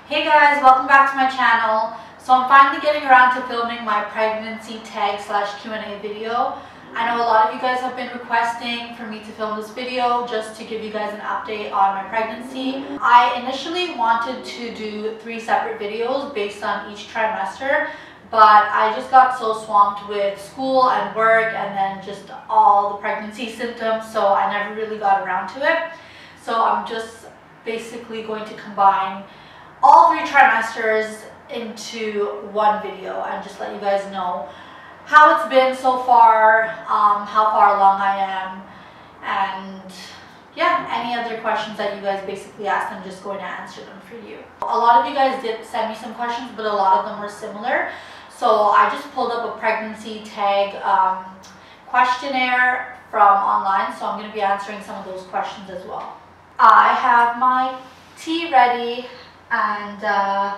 Hey guys, welcome back to my channel. So I'm finally getting around to filming my pregnancy tag / Q&A video. I know a lot of you guys have been requesting for me to film this video just to give you guys an update on my pregnancy. I initially wanted to do 3 separate videos based on each trimester, but I just got so swamped with school and work and then just all the pregnancy symptoms, so I never really got around to it. So I'm just basically going to combine all 3 trimesters into one video and just let you guys know how it's been so far, how far along I am, and yeah, any other questions that you guys basically asked, I'm just going to answer them for you. A lot of you guys did send me some questions, but a lot of them were similar. So I just pulled up a pregnancy tag questionnaire from online, so I'm going to be answering some of those questions as well. I have my tea ready and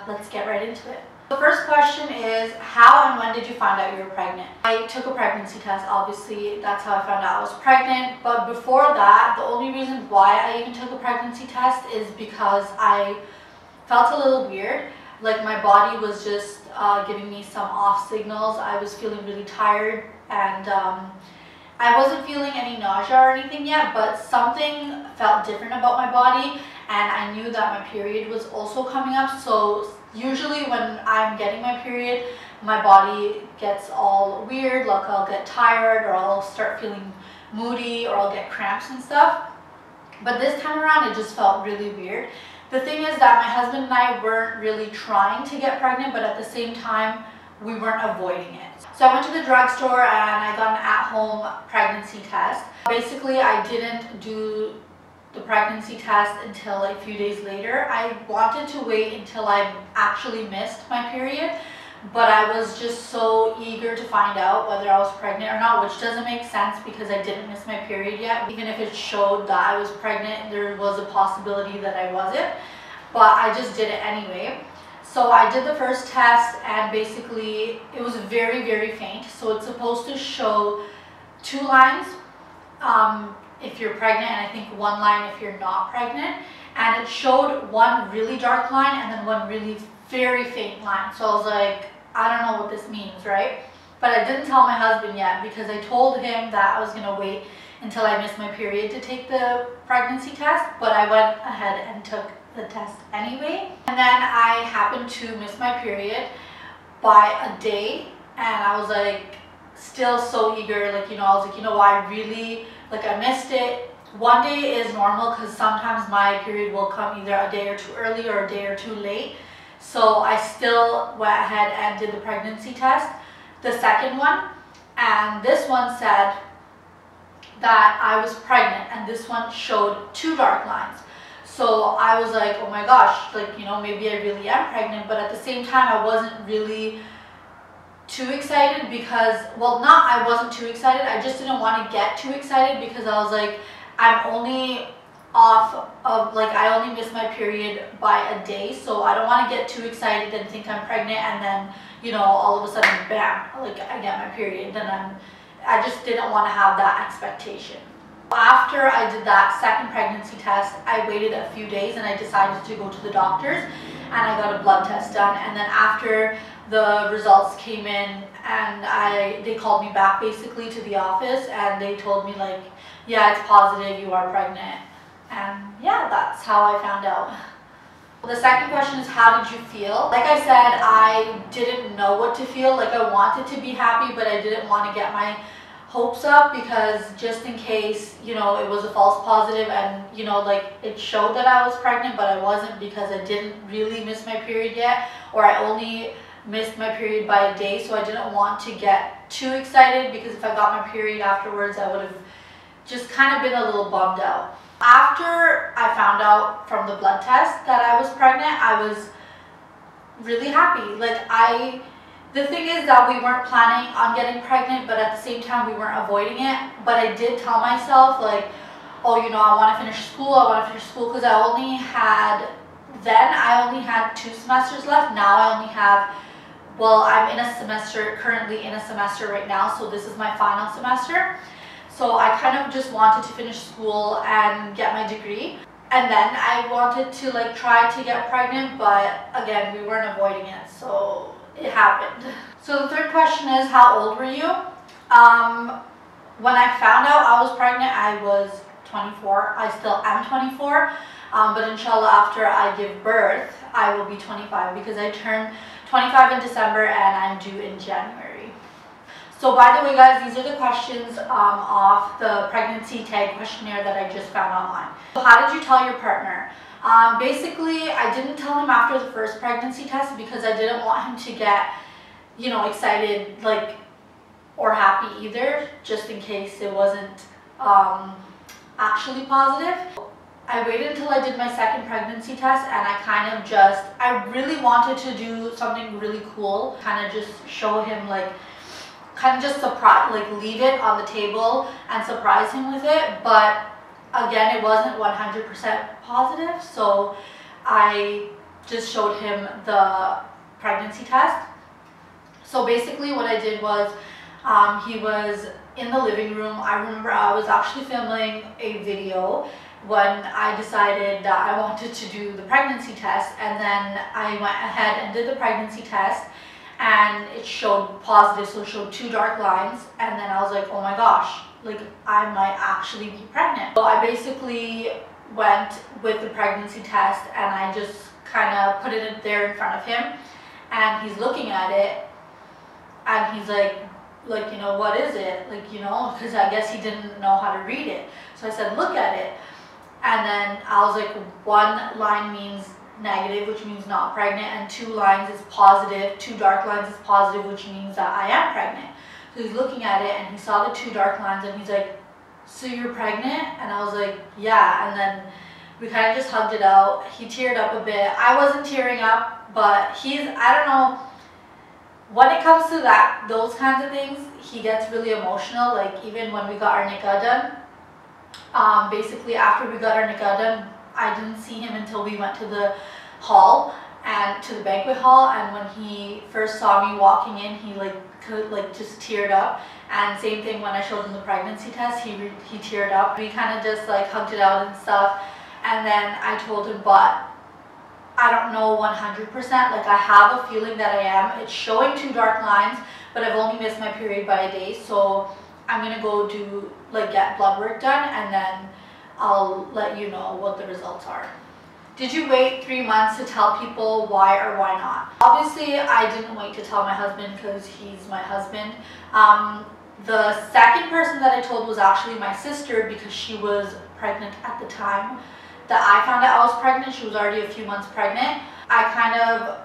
let's get right into it. The first question is, how and when did you find out you were pregnant? I took a pregnancy test, obviously that's how I found out I was pregnant, but before that, the only reason why I even took a pregnancy test is because I felt a little weird. Like my body was just giving me some off signals. I was feeling really tired and I wasn't feeling any nausea or anything yet, but something felt different about my body, and I knew that my period was also coming up. So usually when I'm getting my period, my body gets all weird, like I'll get tired or I'll start feeling moody or I'll get cramps and stuff. But this time around it just felt really weird. The thing is that my husband and I weren't really trying to get pregnant, but at the same time we weren't avoiding it. So I went to the drugstore and I got an at-home pregnancy test. Basically I didn't do the pregnancy test until a few days later. I wanted to wait until I actually missed my period, but I was just so eager to find out whether I was pregnant or not, which doesn't make sense because I didn't miss my period yet. Even if it showed that I was pregnant, there was a possibility that I wasn't, but I just did it anyway. So I did the first test and basically it was very, very faint. So it's supposed to show 2 lines if you're pregnant, and I think 1 line if you're not pregnant. And it showed 1 really dark line and then 1 really very faint line. So I was like, I don't know what this means, right? But I didn't tell my husband yet because I told him that I was gonna wait until I missed my period to take the pregnancy test, but I went ahead and took the test anyway. And then I happened to miss my period by a day, and I was like still so eager, like, you know, I was like, you know, I really, like, I missed it. 1 day is normal because sometimes my period will come either a day or 2 early or a day or 2 late. So I still went ahead and did the pregnancy test, the second one, and this one said that I was pregnant, and this one showed 2 dark lines. So I was like, oh my gosh, like, you know, maybe I really am pregnant, but at the same time I wasn't really too excited because, well, not I wasn't too excited, I just didn't want to get too excited because I was like, I'm only off of, like, I only missed my period by a day, so I don't want to get too excited and think I'm pregnant and then, you know, all of a sudden, bam, like I get my period, then I just didn't want to have that expectation. After I did that second pregnancy test, I waited a few days and I decided to go to the doctors and I got a blood test done. And then after the results came in and they called me back basically to the office and they told me, like, yeah, it's positive, you are pregnant. And yeah, that's how I found out. The second question is, how did you feel? Like I said, I didn't know what to feel. Like, I wanted to be happy, but I didn't want to get my hopes up because just in case, you know, it was a false positive and, you know, like, it showed that I was pregnant, but I wasn't because I didn't really miss my period yet, or I only missed my period by a day. So I didn't want to get too excited because if I got my period afterwards, I would have just kind of been a little bummed out. After I found out from the blood test that I was pregnant, I was really happy. Like, the thing is that we weren't planning on getting pregnant, but at the same time we weren't avoiding it. But I did tell myself, like, oh, you know, I want to finish school, because I only had 2 semesters left. Now I only have, well, I'm in a semester, currently in a semester right now, so this is my final semester. So I kind of just wanted to finish school and get my degree. And then I wanted to like try to get pregnant, but again, we weren't avoiding it, so it happened. So the third question is, how old were you? When I found out I was pregnant, I was 24. I still am 24, but inshallah after I give birth, I will be 25 because I turn 25 in December and I'm due in January. So by the way guys, these are the questions off the pregnancy tag questionnaire that I just found online. So how did you tell your partner? Basically, I didn't tell him after the first pregnancy test because I didn't want him to get, you know, excited like or happy either, just in case it wasn't actually positive. I waited until I did my second pregnancy test and I really wanted to do something really cool, kind of just show him like, kind of just surprise, like leave it on the table and surprise him with it. But again, it wasn't 100% positive, so I just showed him the pregnancy test. So basically what I did was, he was in the living room. I remember I was actually filming a video when I decided that I wanted to do the pregnancy test, and then I went ahead and did the pregnancy test and it showed positive, so it showed 2 dark lines, and then I was like, oh my gosh, like I might actually be pregnant. So I basically went with the pregnancy test and I just kind of put it there in front of him, and he's looking at it and he's like, you know, what is it? Like, you know, because I guess he didn't know how to read it. So I said, look at it. And then I was like, 1 line means negative, which means not pregnant, and 2 lines is positive. 2 dark lines is positive, which means that I am pregnant. So he's looking at it and he saw the 2 dark lines and he's like, so you're pregnant? And I was like, yeah. And then we kind of just hugged it out. He teared up a bit. I wasn't tearing up, but I don't know, when it comes to those kinds of things, he gets really emotional. Like even when we got our nikah done, basically after we got our nikah done, I didn't see him until we went to the hall and to the banquet hall, and when he first saw me walking in, he just teared up. And same thing when I showed him the pregnancy test, he teared up. We kind of just like hugged it out and stuff, and then I told him, but I don't know 100%, like I have a feeling that I am. It's showing 2 dark lines, but I've only missed my period by a day, so I'm gonna go do, like, get blood work done, and then I'll let you know what the results are. Did you wait 3 months to tell people why or why not? Obviously, I didn't wait to tell my husband because he's my husband. The second person that I told was actually my sister because she was pregnant at the time that I found out I was pregnant. She was already a few months pregnant. I kind of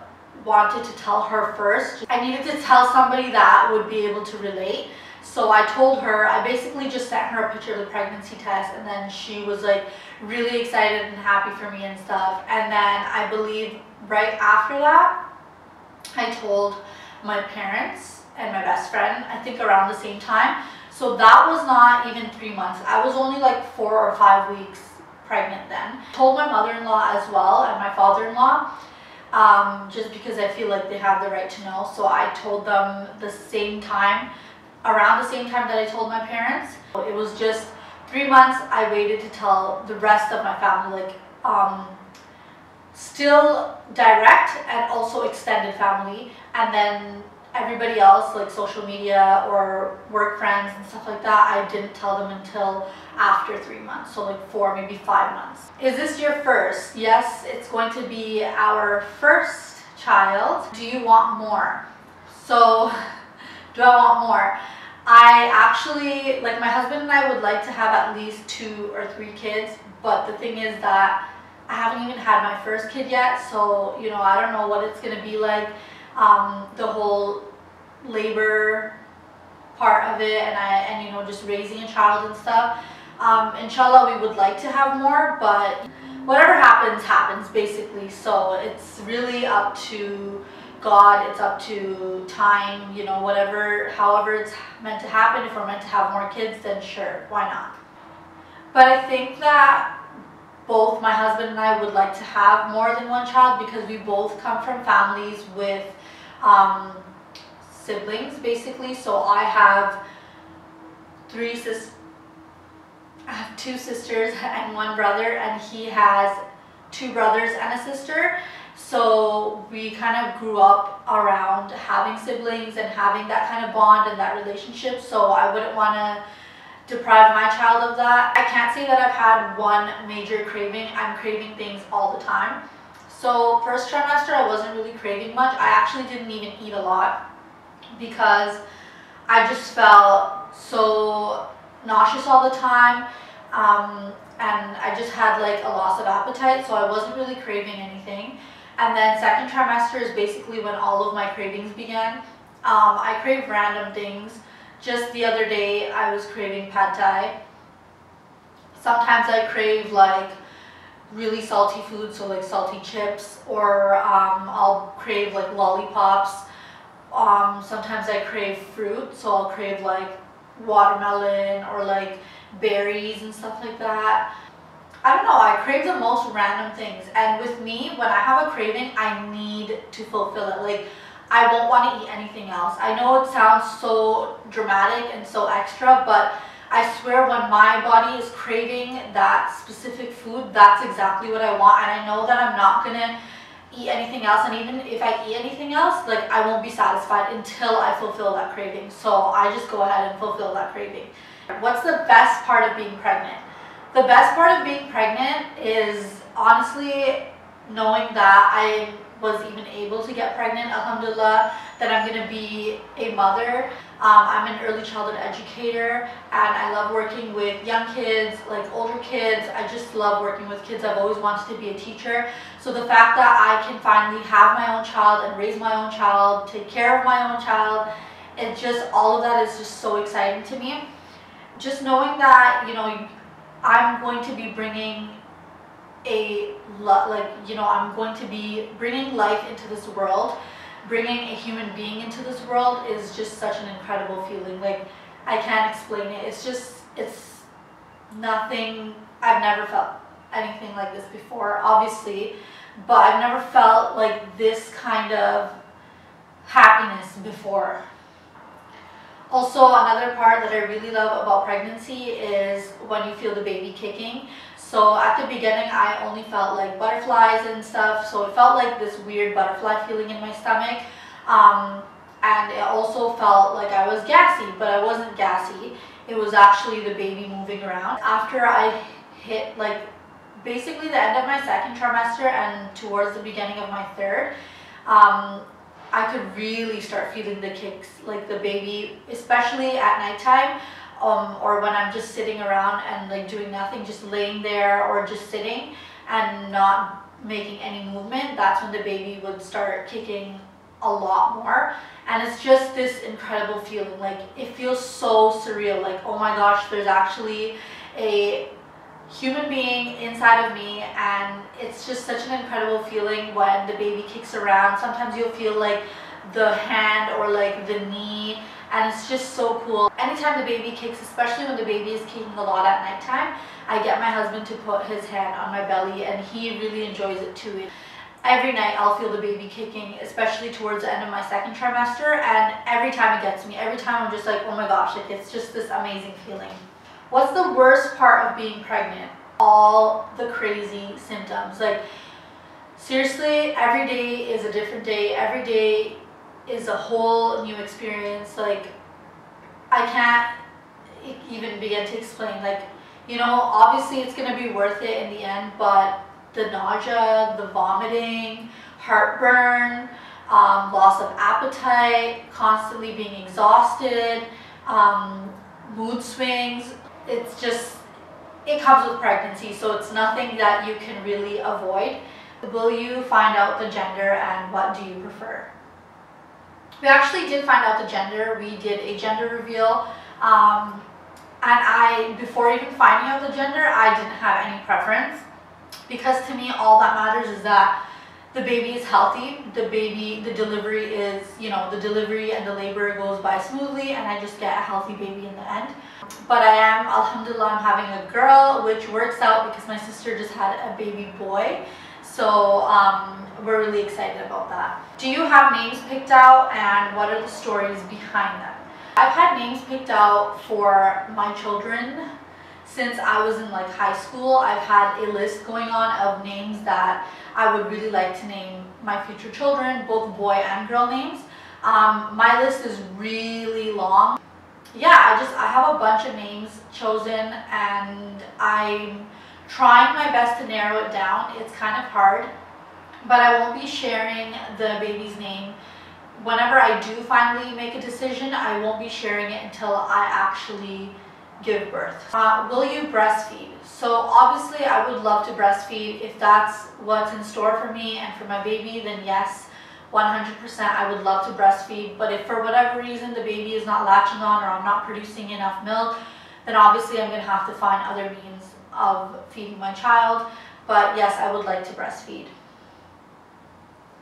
wanted to tell her first. I needed to tell somebody that would be able to relate. So I told her, I basically just sent her a picture of the pregnancy test, and then she was like really excited and happy for me and stuff. And then I believe right after that, I told my parents and my best friend, I think around the same time. So that was not even 3 months. I was only like 4 or 5 weeks pregnant then. I told my mother-in-law as well and my father-in-law, just because I feel like they have the right to know. So I told them the same time, around the same time that I told my parents. It was just 3 months. I waited to tell the rest of my family, like still direct and also extended family, and then everybody else, like social media or work friends and stuff like that, I didn't tell them until after 3 months, so like 4, maybe 5 months. Is this your first? Yes, it's going to be our first child. Do you want more? So, do I want more? I actually, like, my husband and I would like to have at least 2 or 3 kids, but the thing is that I haven't even had my first kid yet, so, you know, I don't know what it's going to be like. The whole labor part of it, and you know, just raising a child and stuff. Inshallah, we would like to have more, but whatever happens, happens basically. So it's really up to God, it's up to time, you know, however it's meant to happen. If we're meant to have more kids, then sure, why not? But I think that both my husband and I would like to have more than 1 child because we both come from families with siblings basically. So I have 3 I have 2 sisters and 1 brother, and he has 2 brothers and a sister. So we kind of grew up around having siblings and having that kind of bond and that relationship. So I wouldn't want to deprive my child of that. I can't say that I've had one major craving. I'm craving things all the time. So first trimester, I wasn't really craving much. I actually didn't even eat a lot because I just felt so nauseous all the time. And I just had like a loss of appetite, so I wasn't really craving anything. And then second trimester is basically when all of my cravings began. I crave random things. Just the other day, I was craving pad thai. Sometimes I crave like really salty food, so like salty chips, or I'll crave like lollipops. Sometimes I crave fruit, so I'll crave like watermelon or like berries and stuff like that. I don't know, I crave the most random things, and with me, when I have a craving, I need to fulfill it. Like, I won't want to eat anything else. I know it sounds so dramatic and so extra, but I swear when my body is craving that specific food, that's exactly what I want, and I know that I'm not gonna eat anything else, and even if I eat anything else, like, I won't be satisfied until I fulfill that craving. So I just go ahead and fulfill that craving. What's the best part of being pregnant? The best part of being pregnant is honestly knowing that I was even able to get pregnant, alhamdulillah, that I'm going to be a mother. I'm an early childhood educator, and I love working with young kids, like older kids. I just love working with kids. I've always wanted to be a teacher. So the fact that I can finally have my own child and raise my own child, take care of my own child, and just all of that is just so exciting to me. Just knowing that, you know, I'm going to be bringing I'm going to be bringing life into this world. Bringing a human being into this world is just such an incredible feeling. Like, I can't explain it. It's nothing. I've never felt anything like this before, obviously, but I've never felt like this kind of happiness before. Also, another part that I really love about pregnancy is when you feel the baby kicking. So at the beginning, I only felt like butterflies and stuff. So it felt like this weird butterfly feeling in my stomach. And it also felt like I was gassy, but I wasn't gassy. It was actually the baby moving around. After I hit like basically the end of my second trimester and towards the beginning of my third, I could really start feeling the kicks, like the baby, especially at nighttime, or when I'm just sitting around and like doing nothing, just laying there or just sitting and not making any movement. That's when the baby would start kicking a lot more. And it's just this incredible feeling. Like, it feels so surreal. Like, oh my gosh, there's actually a human being inside of me, and it's just such an incredible feeling when the baby kicks around. Sometimes you'll feel like the hand or like the knee, and it's just so cool. Anytime the baby kicks, especially when the baby is kicking a lot at nighttime, I get my husband to put his hand on my belly, and he really enjoys it too. Every night I'll feel the baby kicking, especially towards the end of my second trimester, and every time it gets me, every time I'm just like, oh my gosh, like, it's just this amazing feeling. What's the worst part of being pregnant? All the crazy symptoms. Like, seriously, every day is a different day. Every day is a whole new experience. Like, I can't even begin to explain. Like, you know, obviously it's going to be worth it in the end, but the nausea, the vomiting, heartburn, loss of appetite, constantly being exhausted, mood swings, it's just, it comes with pregnancy, so it's nothing that you can really avoid. Will you find out the gender, and what do you prefer? We actually did find out the gender. We did a gender reveal, and before even finding out the gender, I didn't have any preference, because to me all that matters is that the baby is healthy, the delivery is, you know, the delivery and the labor goes by smoothly, and I just get a healthy baby in the end. But I am, alhamdulillah, I'm having a girl, which works out because my sister just had a baby boy. So we're really excited about that. Do you have names picked out, and what are the stories behind them? I've had names picked out for my children since I was in like high school. I've had a list going on of names that I would really like to name my future children, both boy and girl names. My list is really long. Yeah, I have a bunch of names chosen, and I'm trying my best to narrow it down. It's kind of hard, but I won't be sharing the baby's name. Whenever I do finally make a decision, I won't be sharing it until I actually give birth. Will you breastfeed? So obviously I would love to breastfeed. If that's what's in store for me and for my baby, then yes, 100% I would love to breastfeed. But if for whatever reason the baby is not latching on or I'm not producing enough milk, then obviously I'm going to have to find other means of feeding my child. But yes, I would like to breastfeed.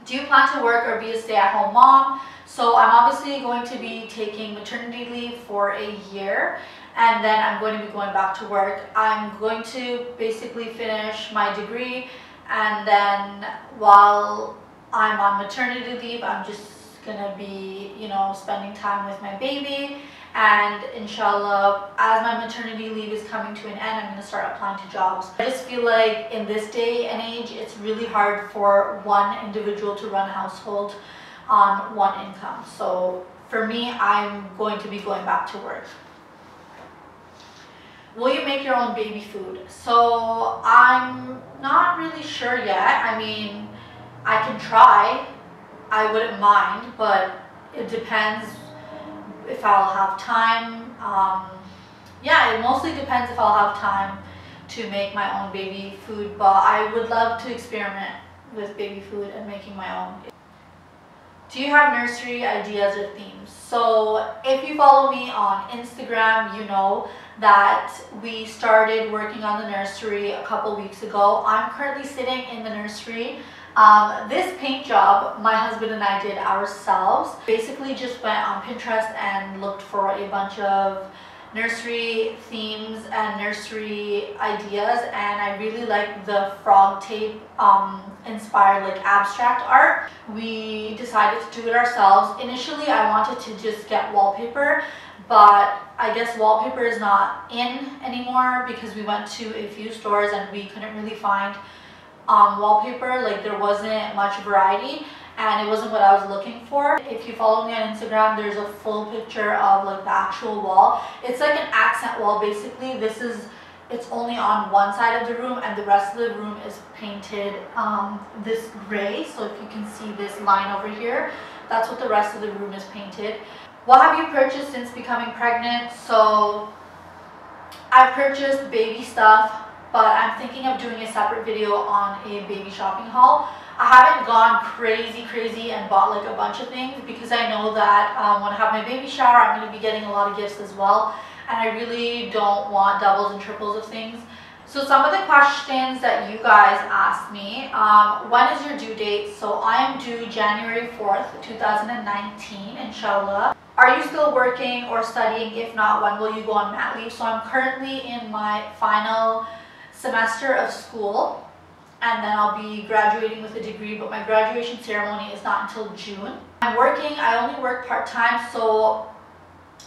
Do you plan to work or be a stay-at-home mom? So I'm obviously going to be taking maternity leave for a year, and then I'm going to be going back to work. I'm going to basically finish my degree, and then while I'm on maternity leave, I'm just gonna be, you know, spending time with my baby. And inshallah, as my maternity leave is coming to an end, I'm going to start applying to jobs. I just feel like in this day and age, it's really hard for one individual to run a household on one income. So for me, I'm going to be going back to work. Will you make your own baby food? So I'm not really sure yet. I mean, I can try. I wouldn't mind, but it depends if I'll have time. Yeah, it mostly depends if I'll have time to make my own baby food, but I would love to experiment with baby food and making my own. Do you have nursery ideas or themes? So if you follow me on Instagram, you know that we started working on the nursery a couple weeks ago. I'm currently sitting in the nursery. This paint job, my husband and I did ourselves. Basically just went on Pinterest and looked for a bunch of nursery themes and nursery ideas, and I really like the frog tape inspired like abstract art. We decided to do it ourselves. Initially I wanted to just get wallpaper, but I guess wallpaper is not in anymore because we went to a few stores and we couldn't really find wallpaper. Like there wasn't much variety and it wasn't what I was looking for. If you follow me on Instagram, there's a full picture of like the actual wall. It's like an accent wall basically. It's only on one side of the room and the rest of the room is painted this gray. So if you can see this line over here, that's what the rest of the room is painted. What have you purchased since becoming pregnant? So I've purchased baby stuff, but I'm thinking of doing a separate video on a baby shopping haul. I haven't gone crazy and bought like a bunch of things because I know that when I have my baby shower, I'm going to be getting a lot of gifts as well, and I really don't want doubles and triples of things. So some of the questions that you guys asked me, when is your due date? So I am due January 4th, 2019, inshallah. Are you still working or studying? If not, when will you go on mat leave? So I'm currently in my final semester of school, and then I'll be graduating with a degree, but my graduation ceremony is not until June. I'm working. I only work part-time, so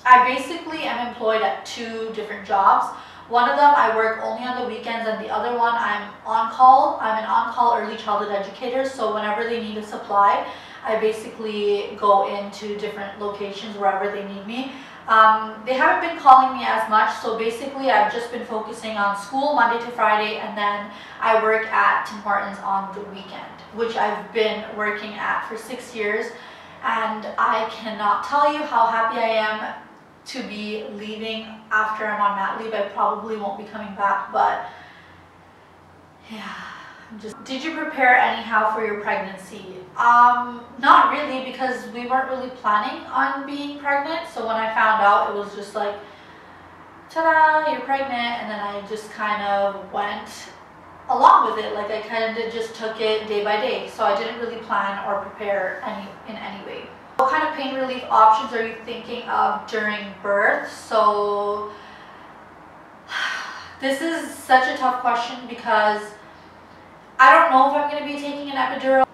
I basically am employed at 2 different jobs. One of them I work only on the weekends, and the other one I'm on call. I'm an on-call early childhood educator, so whenever they need a supply, I basically go into different locations wherever they need me. They haven't been calling me as much, so basically I've just been focusing on school Monday to Friday, and then I work at Tim Hortons on the weekend, which I've been working at for 6 years, and I cannot tell you how happy I am to be leaving after I'm on mat leave. I probably won't be coming back, but yeah. Did you prepare anyhow for your pregnancy? Not really, because we weren't really planning on being pregnant. So when I found out, it was just like, ta-da, you're pregnant. And then I just kind of went along with it. Like I kind of just took it day by day. So I didn't really plan or prepare in any way. What kind of pain relief options are you thinking of during birth? So this is such a tough question because I don't know if I'm going to be taking an epidural.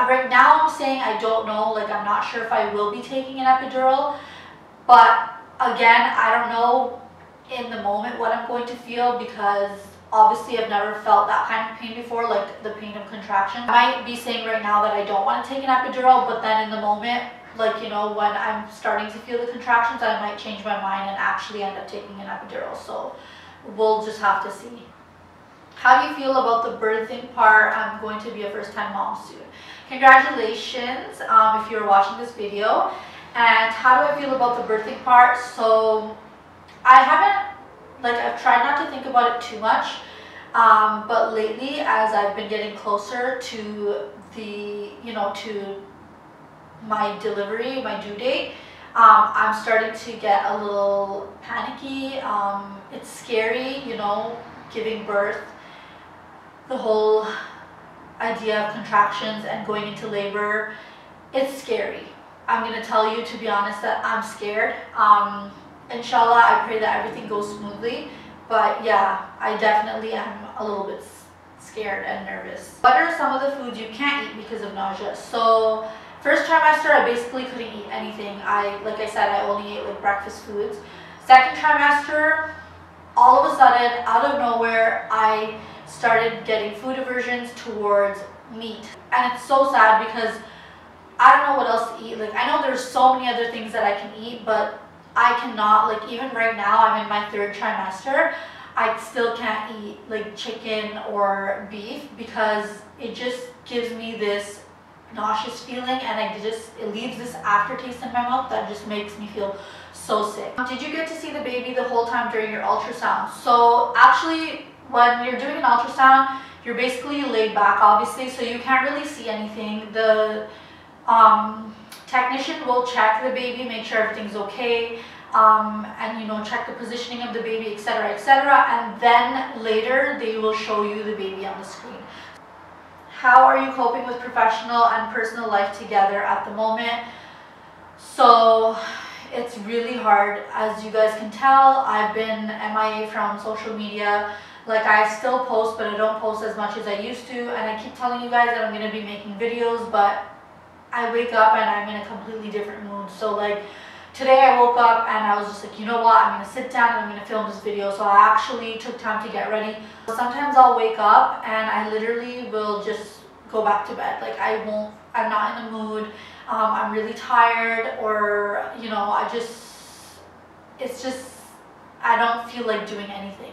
Right now I'm saying I don't know, like I'm not sure if I will be taking an epidural, but again, I don't know in the moment what I'm going to feel, because obviously I've never felt that kind of pain before, like the pain of contraction. I might be saying right now that I don't want to take an epidural, but then in the moment, like, you know, when I'm starting to feel the contractions, I might change my mind and actually end up taking an epidural. So we'll just have to see. How do you feel about the birthing part? I'm going to be a first-time mom soon. Congratulations if you're watching this video. And how do I feel about the birthing part? So I haven't, like, I've tried not to think about it too much, but lately, as I've been getting closer to the, you know, to my delivery, my due date, I'm starting to get a little panicky. It's scary, you know, giving birth. The whole idea of contractions and going into labor, it's scary. I'm gonna tell you, to be honest, that I'm scared. Inshallah, I pray that everything goes smoothly, but yeah, I definitely am a little bit scared and nervous. What are some of the foods you can't eat because of nausea? So first trimester, I basically couldn't eat anything. Like I said, I only ate like breakfast foods. Second trimester, all of a sudden, out of nowhere, I started getting food aversions towards meat. And it's so sad because I don't know what else to eat. Like, I know there's so many other things that I can eat, but I cannot, like, even right now, I'm in my third trimester, I still can't eat like chicken or beef because it just gives me this nauseous feeling, and it leaves this aftertaste in my mouth that just makes me feel so sick. Did you get to see the baby the whole time during your ultrasound? So actually, when you're doing an ultrasound, you're basically laid back, obviously, so you can't really see anything. The technician will check the baby, make sure everything's okay, and, you know, check the positioning of the baby, etc., etc., and then later they will show you the baby on the screen. How are you coping with professional and personal life together at the moment? So it's really hard. As you guys can tell, I've been MIA from social media. Like, I still post, but I don't post as much as I used to, and I keep telling you guys that I'm going to be making videos, but I wake up and I'm in a completely different mood. So like today I woke up and I was just like, you know what, I'm going to sit down and I'm going to film this video. So I actually took time to get ready. Sometimes I'll wake up and I literally will just go back to bed. Like, I'm not in the mood, I'm really tired, or, you know, I don't feel like doing anything.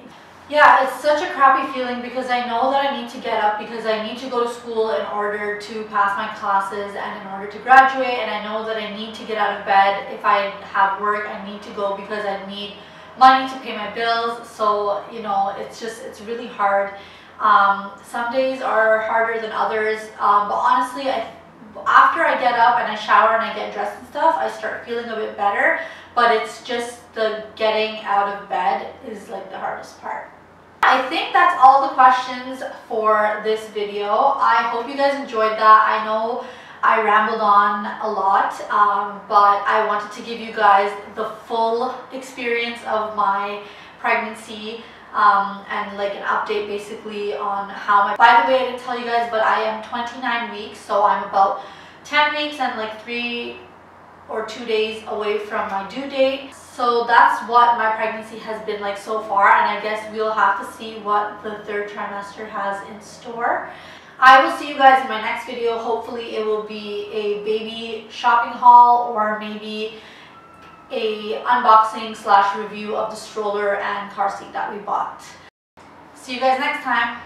Yeah, it's such a crappy feeling because I know that I need to get up because I need to go to school in order to pass my classes and in order to graduate, and I know that I need to get out of bed. If I have work, I need to go because I need money to pay my bills. So, you know, it's really hard. Some days are harder than others, but honestly, after I get up and I shower and I get dressed and stuff, I start feeling a bit better, but it's just the getting out of bed is like the hardest part. I think that's all the questions for this video. I hope you guys enjoyed that. I know I rambled on a lot, but I wanted to give you guys the full experience of my pregnancy, and like an update basically on how by the way, I didn't tell you guys, but I am 29 weeks, so I'm about 10 weeks and like 3 or 2 days away from my due date. So that's what my pregnancy has been like so far, and I guess we'll have to see what the third trimester has in store. I will see you guys in my next video. Hopefully it will be a baby shopping haul, or maybe a unboxing / review of the stroller and car seat that we bought. See you guys next time.